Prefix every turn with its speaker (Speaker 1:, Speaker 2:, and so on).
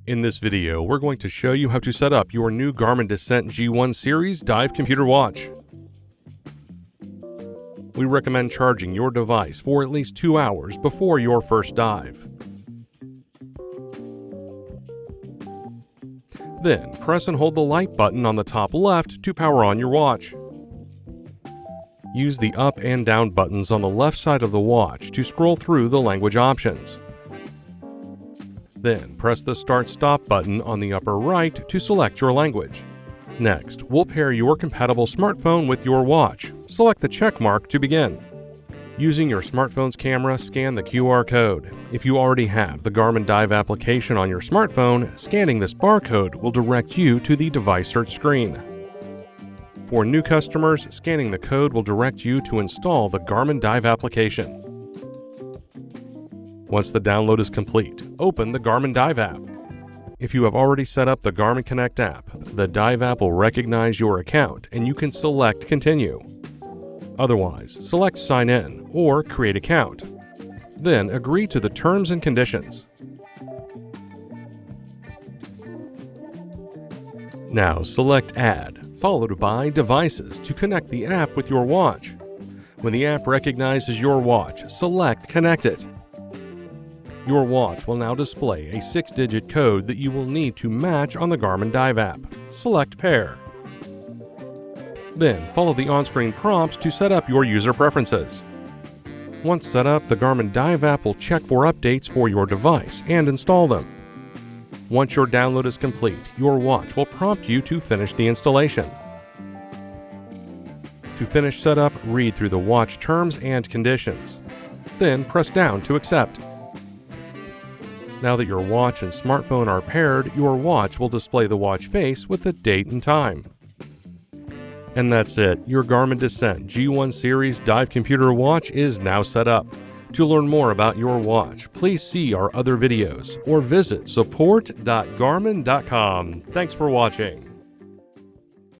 Speaker 1: In this video, we're going to show you how to set up your new Garmin Descent G1 Series dive computer watch. We recommend charging your device for at least 2 hours before your first dive. Then, press and hold the light button on the top left to power on your watch. Use the up and down buttons on the left side of the watch to scroll through the language options. Then, press the Start/Stop button on the upper right to select your language. Next, we'll pair your compatible smartphone with your watch. Select the check mark to begin. Using your smartphone's camera, scan the QR code. If you already have the Garmin Dive application on your smartphone, scanning this barcode will direct you to the device search screen. For new customers, scanning the code will direct you to install the Garmin Dive application. Once the download is complete, open the Garmin Dive app. If you have already set up the Garmin Connect app, the Dive app will recognize your account and you can select Continue. Otherwise, select Sign In or Create Account. Then agree to the terms and conditions. Now select Add, followed by Devices to connect the app with your watch. When the app recognizes your watch, select Connect It. Your watch will now display a 6-digit code that you will need to match on the Garmin Dive app. Select Pair. Then follow the on-screen prompts to set up your user preferences. Once set up, the Garmin Dive app will check for updates for your device and install them. Once your download is complete, your watch will prompt you to finish the installation. To finish setup, read through the watch terms and conditions. Then press down to accept. Now that your watch and smartphone are paired, your watch will display the watch face with the date and time. And that's it. Your Garmin Descent G1 Series dive computer watch is now set up. To learn more about your watch, please see our other videos or visit support.garmin.com. Thanks for watching.